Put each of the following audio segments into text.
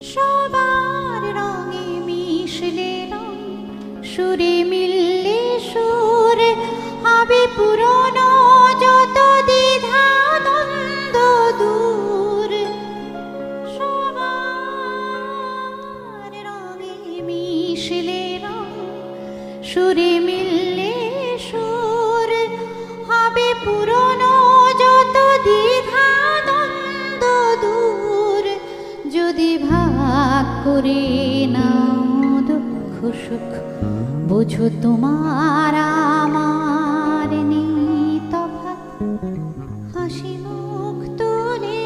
সবার রঙে মিশলে রং, সুরে মিললে সুর, হবে পুরনো যত দ্বিধা দ্বন্দ্ব দূর। সবার রঙে মিশলে রং, সুরে মিললে সুর, হবে পুরনো যত দ্বিধা দ্বন্দ্ব দূর। যদি ভাগ করে নাও দুঃখ সুখ, বোঝো তোমার আমার নেই তফাৎ। হাসি মুখ তোলে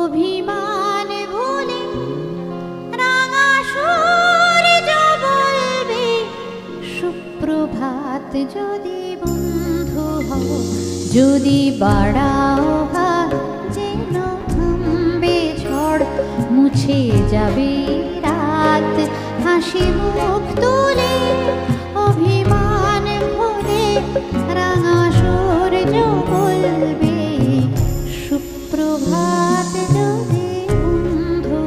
অভিমান ভুলে, রাঙা সূর্য বলবে সুপ্রভাত। যদি বন্ধু হও, যদি বাড়াও হাত, যেন থামবে ঝড়, মুছে যাবে রাত। হাসি মুখ তুলে অভিমান ভুলে, রাঙা সূর্য বলবে সুপ্রভাত। যদি বন্ধু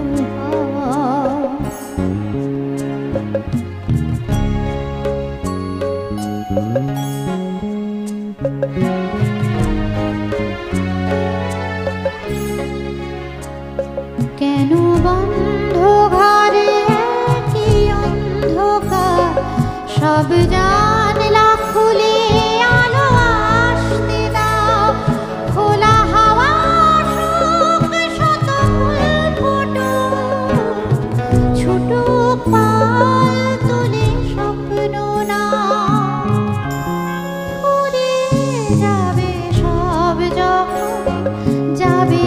হও, কেন বন্ধ ঘরে কি অন্ধকার, সব জানলা খুলে আলো আসতে দাও। খোলা হাওয়া সুখ শত ফুল ফুটুক, ছুটুক পাল তুলে স্বপ্ন নাও। উড়ে যাবে সব যখন যাবে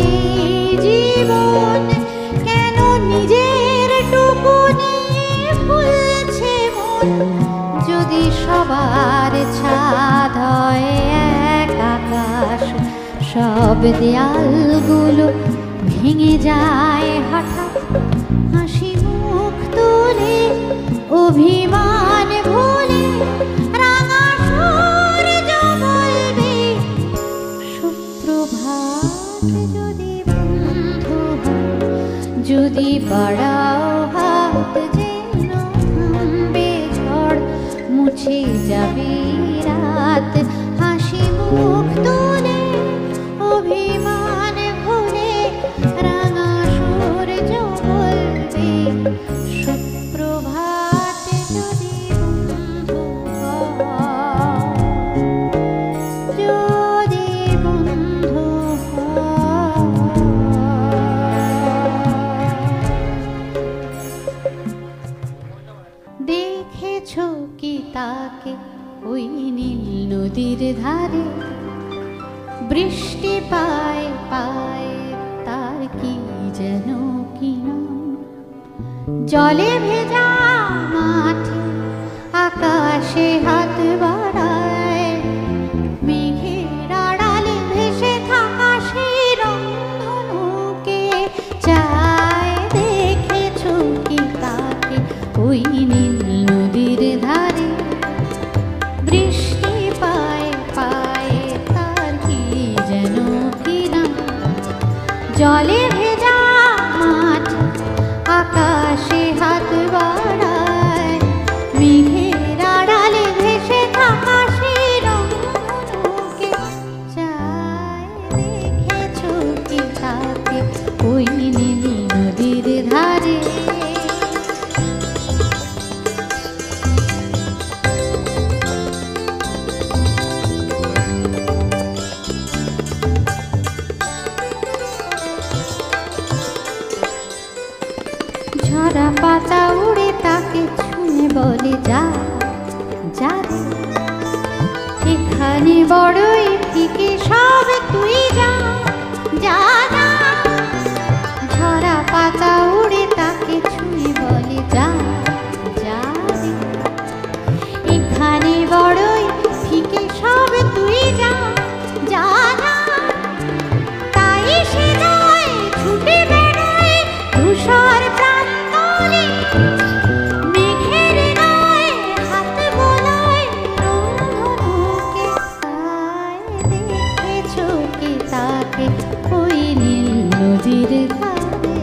জীবন, কেন নিজের টুকু নিয়ে ফুলছে মন। যদি সবার ছাদ হয় এক আকাশ, সব দেয়ালগুলো ভেঙে যায় হঠাৎ। হাসি মুখ তুলে অভিমান ভুলে, রাঙা সূর্য বলবে সুপ্রভাত। যদি বন্ধু হও, যদি বাড়াও হাত, যেন থামবে ঝড়, মুছে যাবে রাত। হাসি মুখ তুলে অভিমান ভুলে, রাঙা সূর্য বলবে সুপ্রভাত। যদি বন্ধু হও, যদি বন্ধু হও। দেখেছো কি তাকে ওই নীল নদীর ধারে, বৃষ্টি পায় পায় তার কি যেন কি নাম। জলে ভেজা মাঠে আকাশে হাত বাড়ায়, মেঘের আড়ালে ভেসে থাকা সেই রংধনুকে চায়। দেখেছো কি তাকে ওই নীল নদীর ধারে, বৃষ্টি পায় পায় তার কি যেন কি নাম। জলে ভেজা মাঠ আকাশে হাত বাড়ায়, মেঘের আড়ালে ভেসে থাকা সেই রংধনুকে চায়। দেখেছো কি তাকে ওই নীল নদীর ধারে। ঝরা পাতা উড়ে তাকে ছুঁয়ে বলে যা যা রে, এখানে বড়ই ফিকে সব, তুই যা যা যা। ঝরা পাতা উড়ে তাকে ছুঁয়ে বলে যা যা রে, এখানে বড়ই ফিকে সব, তুই যা যা যা। তাই সে যায় ছুটে বেড়ায় ধূসর প্রান্তরে, মেঘের গায়ে হাত বোলায় রংধনুকে। তাই দেখেছো কি তাকে ওই নীল নদীর ধারে।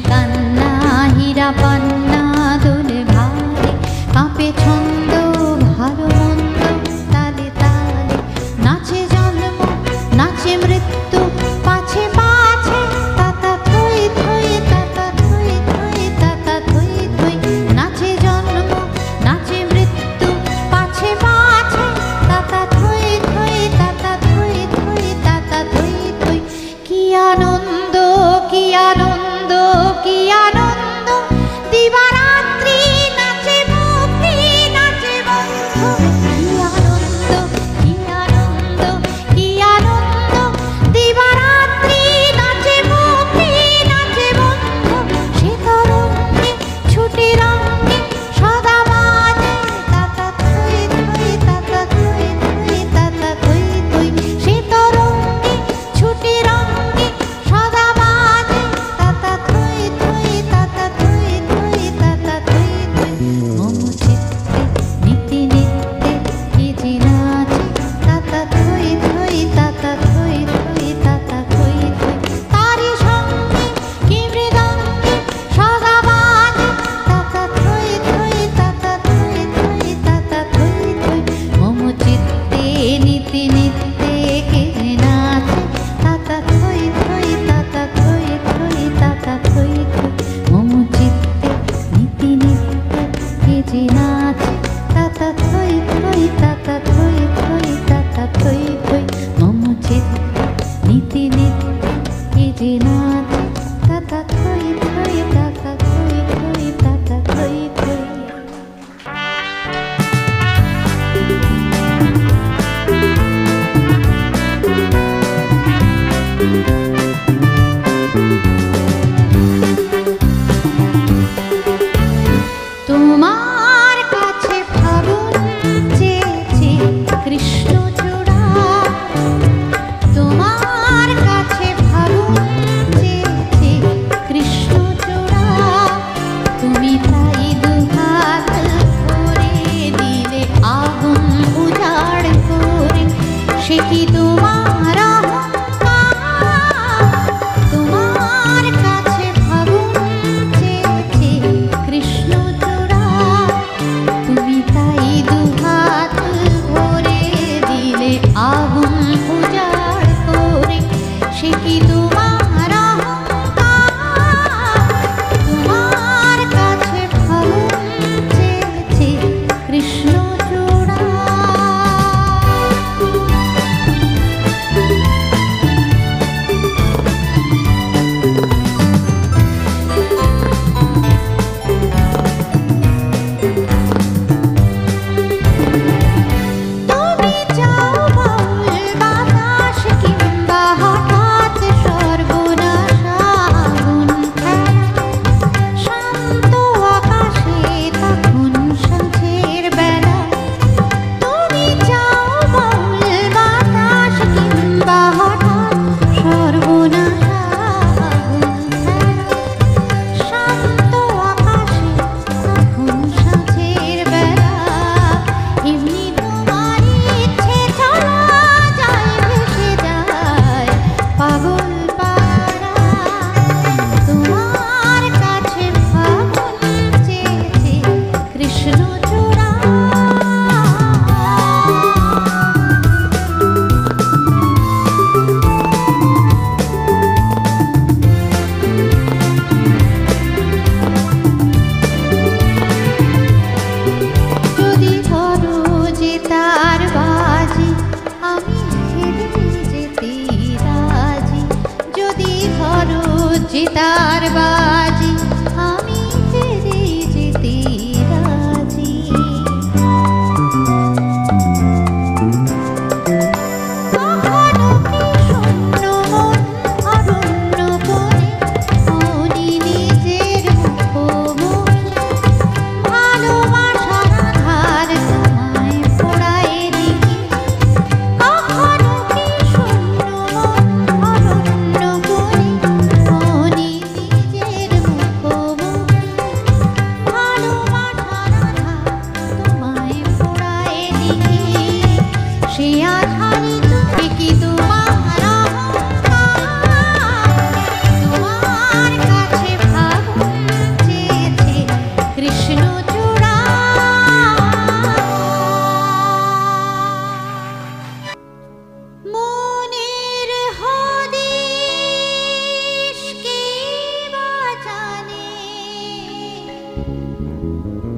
কান্না হীরা পান্না দোলে ভালে কাঁপে ছন্দ ভালো মন্দ তালে তালে নাচে জন্ম নাচে মৃত্যু পাছে পাছে তাতা থই থই তাতা থই থই তাতা থই থই নাচে জন্ম নাচে মৃত্যু পাছে পাছে তাতা থই থই তাতা থই থই তাতা থই থই কি আনন্দ কি আনন্দ কি আনন্দ দিবারাত্রি নাচে মুক্তি নাচে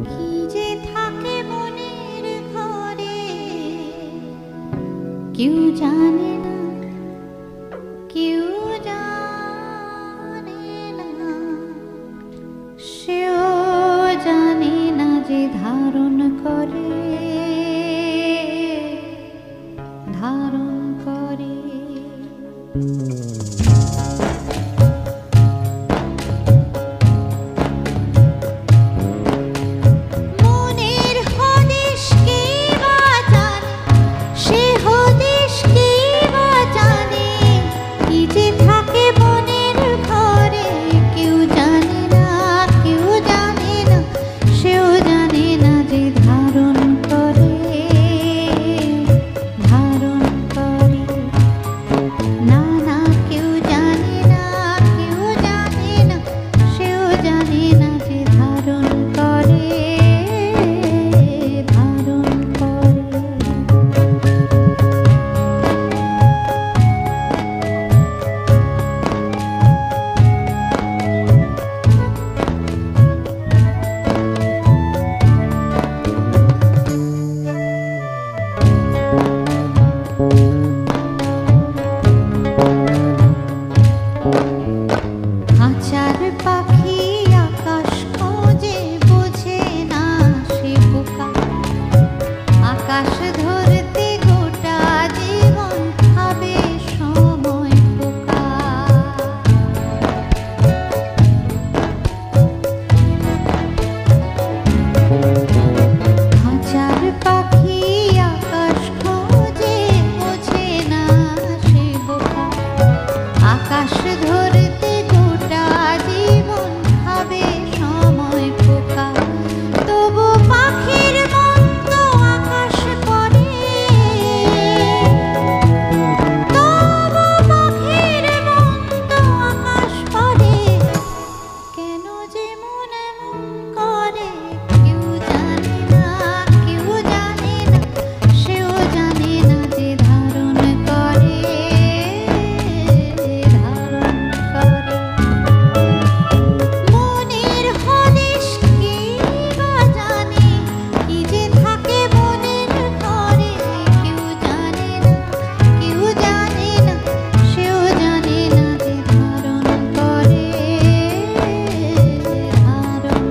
কি যে থাকে মনের ঘরে কেউ জানে না, কেউ জানে না, সেও জানে না যে ধারণ করে, ধারণ করে। মনের হদিশ কে বা জানে, সে হদিশ কে বা জানে, কি যে থাকে মনের ঘরে কেউ জানে না, কেউ জানে না, সেও জানে না যে ধারণ করে, ধারণ করে। না না কেউ জানে না, কেউ জানে না, সেও জানে না যে ধারণ করে, ধারণ করে। আচার পাখি আকাশ খোঁজে, বোঝে না সে বোকা, আকাশ ধরতে গোটা জীবন খাবে সময় পোকা। আচার পাখি আকাশ খোঁজে, বোঝে না সে বোকা, আকাশ ধরতে গোটা জীবন খাবে সময় পোকা। তবু পাখির মন তো আকাশ পরে, তবু পাখির মন তো আকাশ পরে, কেন যে মন এমন করে কেউ জানে না, কেউ জানে না, সেও জানে না যে ধারণ করে, ধারণ করে। মনের হদিশ কে বা জানে, কি যে থাকে মনের ঘরে কেউ জানে না, কেউ জানে না, সেও জানে না যে ধারণ করে, ধারণ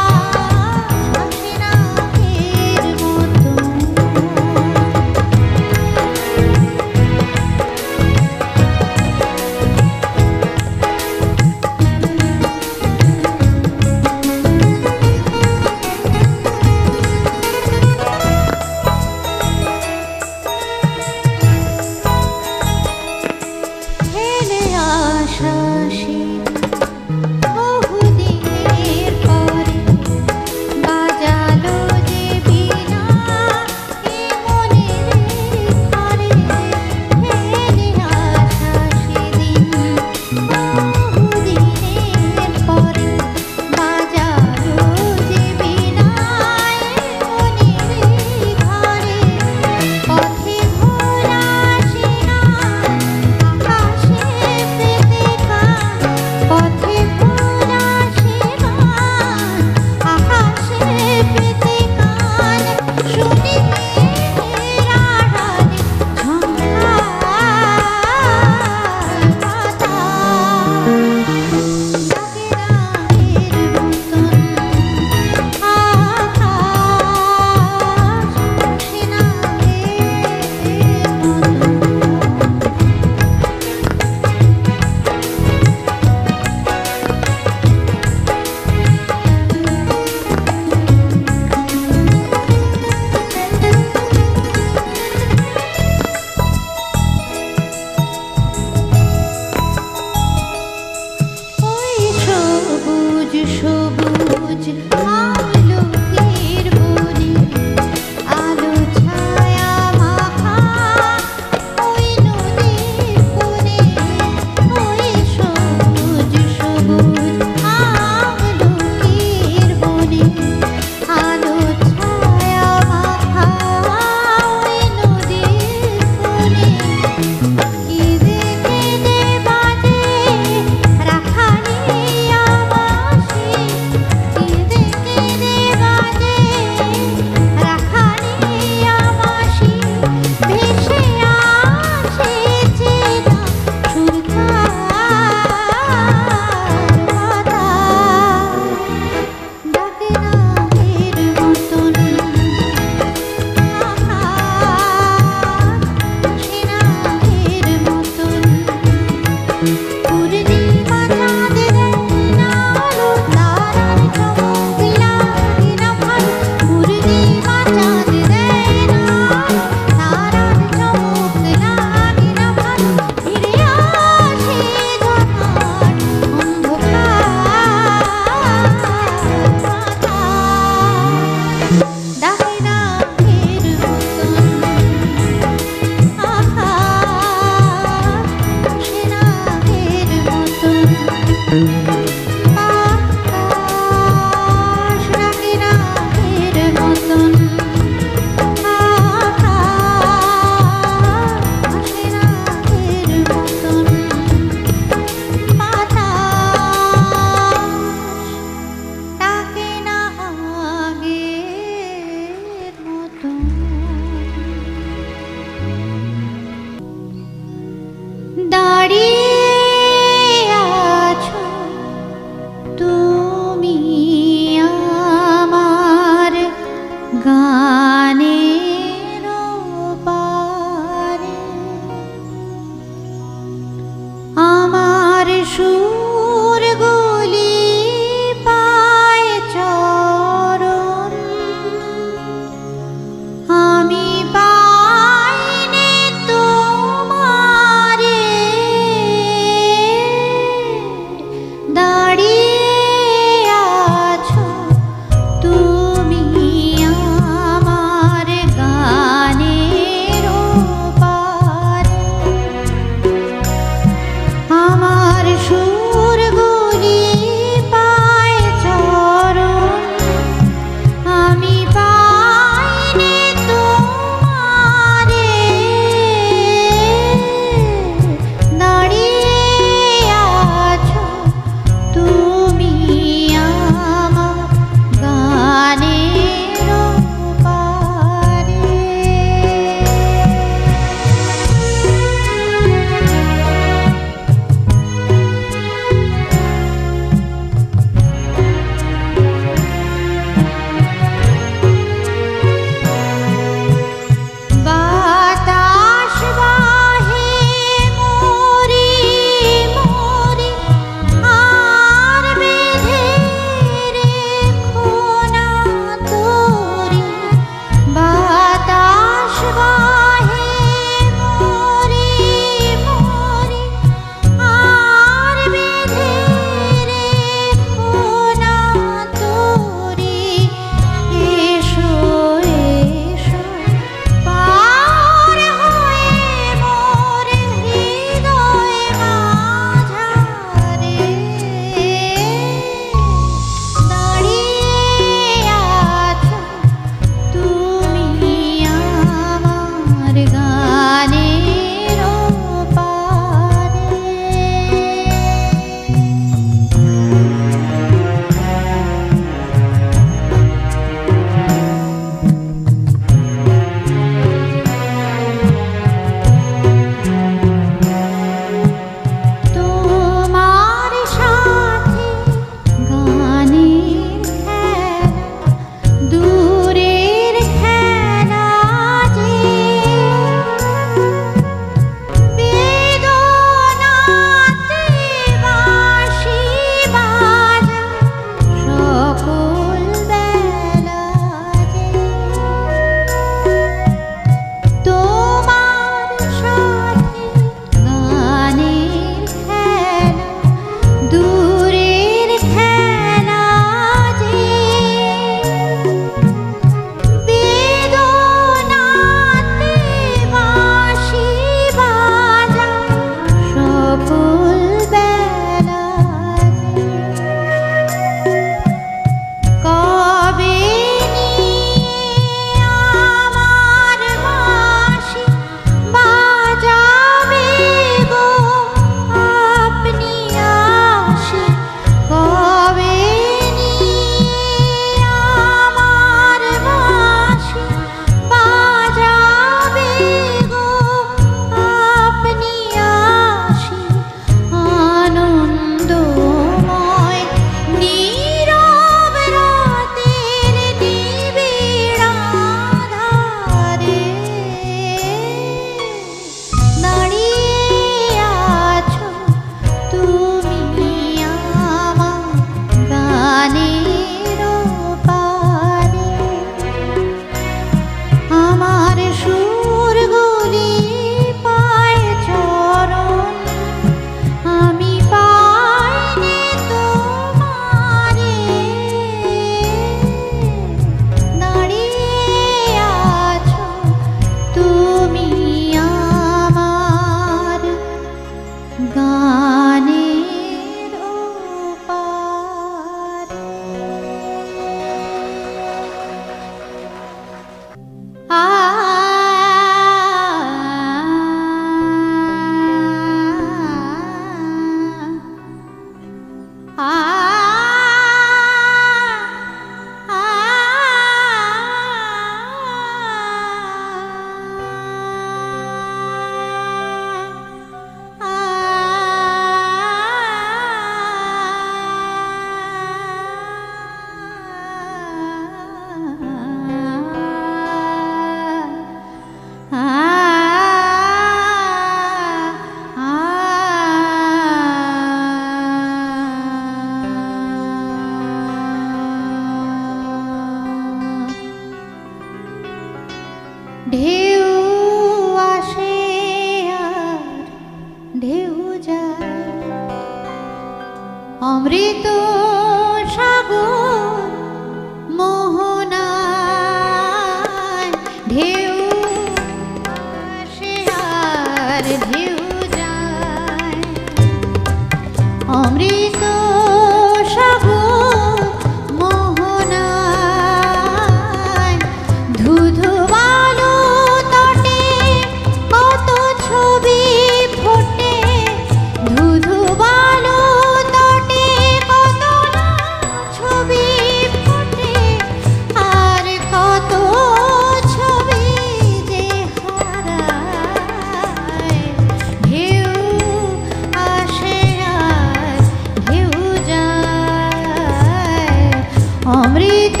অমৃত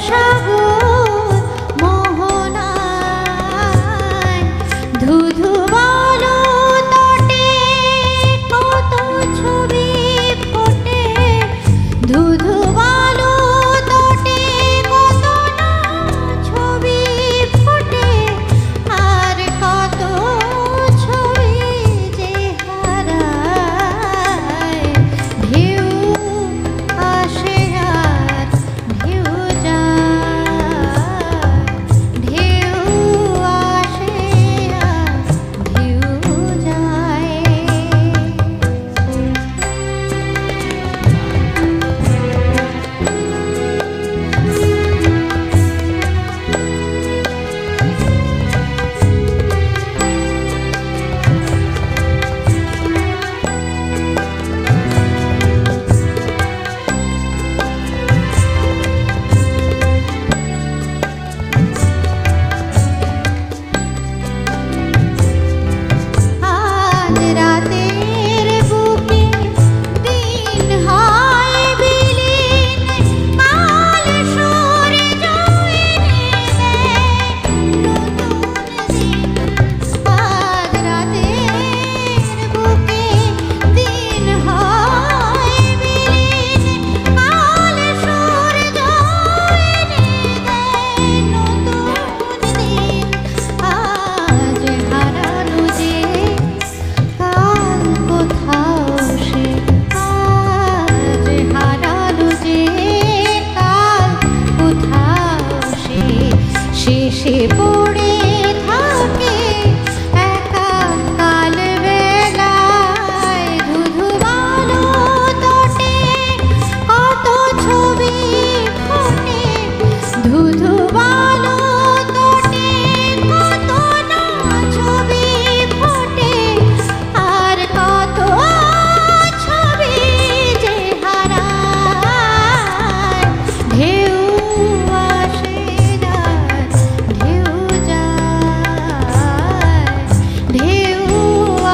সাগর মোহনায় ধুধু বালু তটে কত ছবি ফোটে, ধুধু বালু তটে কত না ছবি ফোটে, আর কত ছবি যে হারায়। ঢেউ আসে আর ঢেউ যায়, ঢেউ আসে আর ঢেউ যায়। আজ রাতের বুকে দিন হয় বিলীন, কাল সূর্য এনে দেয় নতুন দিন। আজ রাতের বুকে দিন হয় বিলীন, কাল সূর্য এনে দেয় নতুন দিন। আজ হারানো যে কাল কোথাও সে, আজ হারানো যে কাল কোথাও সে, শেষে পড়ে থাকে একা কাল বেলায়। ধুধু বালু তটে কত ছবি ফোটে, ধুধু বালু তটে কত না ছবি ফোটে, আর কত ছবি যে হারায়। ঢেউ আসে আর ঢেউ যায়, ঢেউ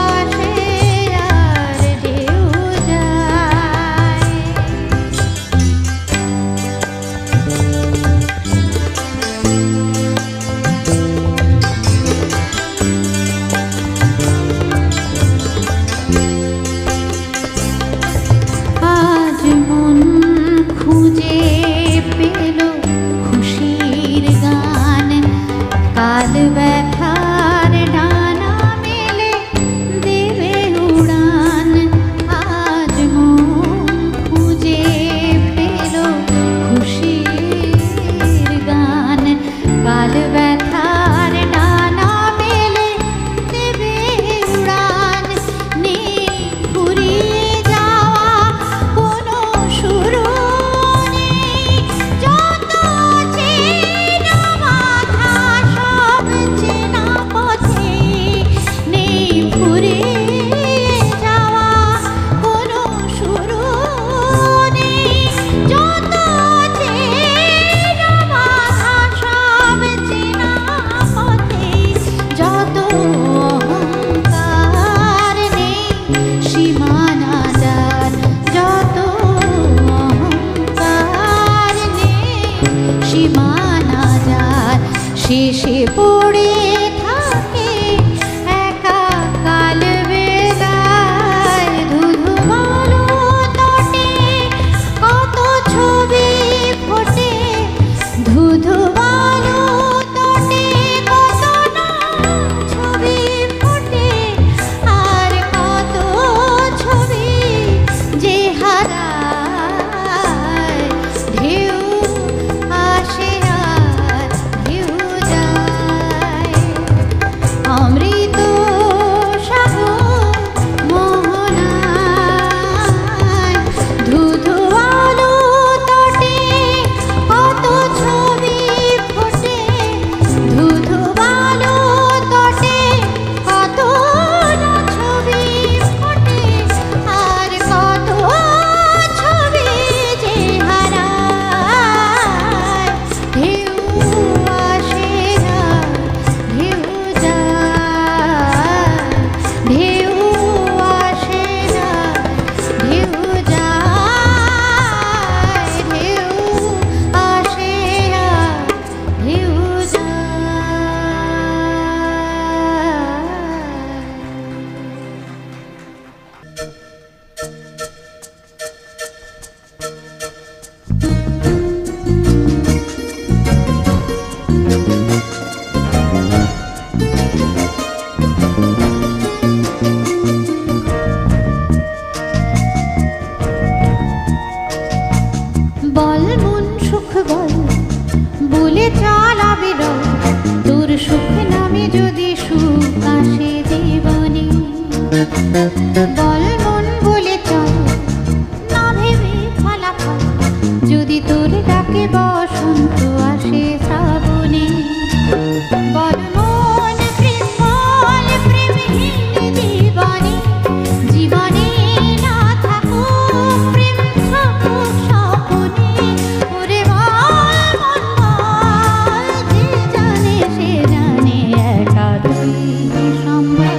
আসে আর ঢেউ যায়। আজ মন খুঁজে পেল খুশির গান, কাল ব্যথার ডানা মেলে দেবে উড়ান। আজ মন খুঁজে পেল খুশির গান, কাল ব্যথার ডানা মেলে দেবে উড়ান। নেই ফুরিয়ে যাওয়া কোনো শুরু নেই, যত চেনা বাধা সব চেনা পথে। নেই ফুরিয়ে যাওয়া কোনো শুরু নেই, যত চেনা বাধা সব চেনা পথে। যত অহংকার নেই সীমানা যার, যত অহংকার নেই সীমানা যার, শেষে পড়ে থাকে একা কাল বেলায়। ধুধু বালু তটে কত ছবি ফোটে, ধুধু বালু তটে কত না ছবি ফোটে, আর কত ছবি যে হারায়। ঢেউ আসে আর ঢেউ যায়, বল মন বলে চল, না ভেবে ফলাফল, যদি তোর ডাকে বসন্ত আসে শ্রাবণে। বল মন প্রেম বল প্রেমহীন জীবনে, জীবনে না থাকুক প্রেম থাকুক স্বপনে। ওরে বল মন বল, যে জানে সে জানে একা তুই সম্ভব।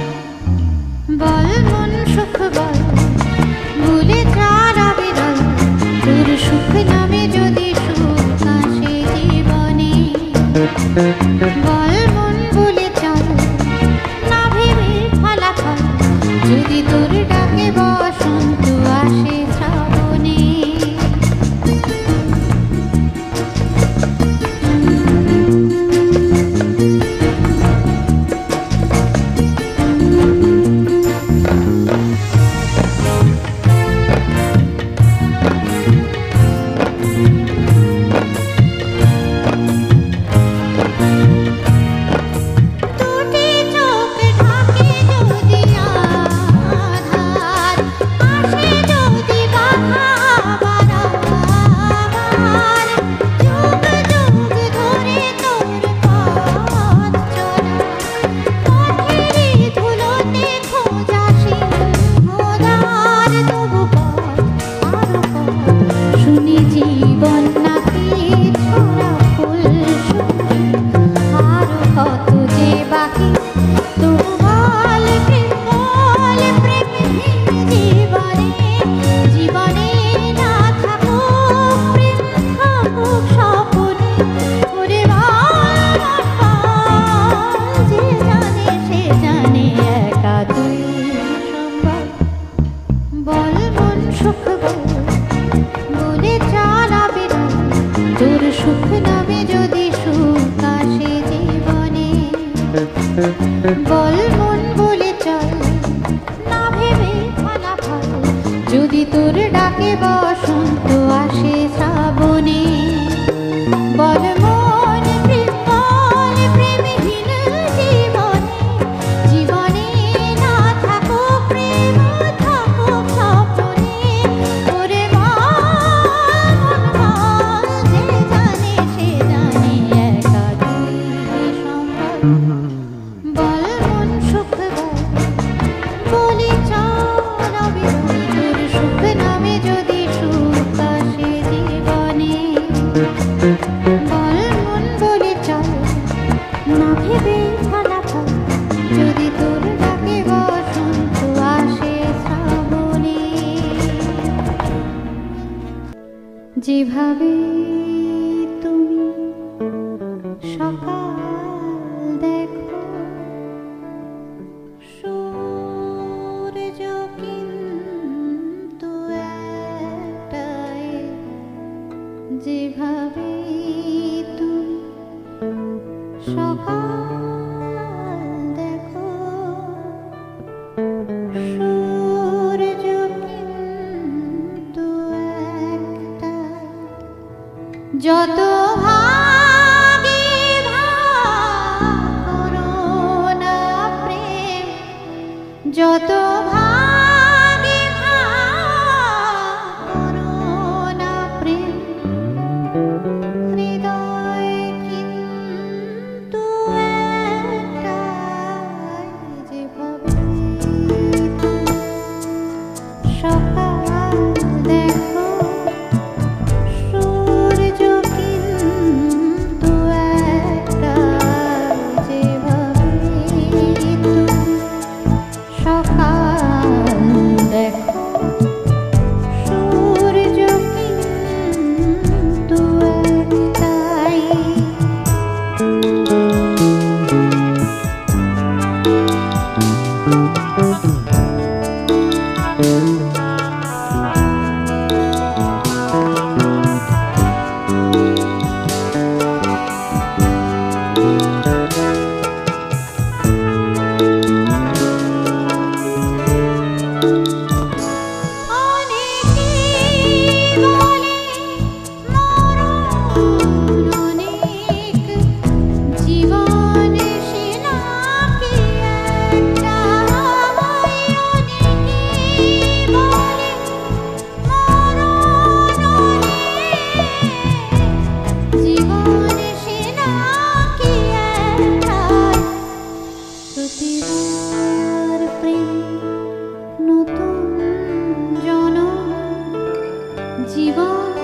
বল মন সুখ বল, ভুলে যার আবিরল, তোর সুখ নামে যদি সুখ আসে জীবনে। বল মন বলে চল, না ভেবে ফলাফল, যদি তোর ডাকে বসন্ত আসে শ্রাবণে। জীবন নাকি ছড়া ফুল আরো কত যে বাকি, তবু বল প্রেম বল প্রেমহীন জীবনে, জীবনে না থাকুক প্রেম থাকুক স্বপনে। ওরে বল বল, যে জানে সে জানে একা তুই সম্ভব। বল মন সুখ বল, বলে চল আবিরল, তোর সুখ নামে যদি সুখ আসে জীবনে। বল মন বলে চল, না ভেবে ফলাফল, যদি তোর ডাকে বসন্ত আসে শ্রাবণে। বল মন প্রেম বল প্রেমহীন জীবনে, জীবনে না থাকুক প্রেম থাকুক স্বপনে। ওরে বল বল, যে জানে সে জানে একা তুই সম্ভব। বল মন সুখ বল, বলে চল আবিরল, তোর সুখ নামে যদি সুখ আসে জীবনে। বল মন বলে চল, না ভেবে ফলাফল, যদি তোর ডাকে বসন্ত আসে শ্রাবণে। যেভাবে তুমি সকাল দেখো, সূর্য কিন্তু একটাই। যেভাবে তুমি সকাল দেখো, সূর্য কিন্তু একটাই। যত ভাগে ভাগ করো না প্রেম, যত ভাগে ভাগ করো না প্রেম, হৃদয় কিন্তু একটাই। যেভাবে সকাল দেখো, সূর্য কিন্তু একটাই। যেভাবে সকাল জীবন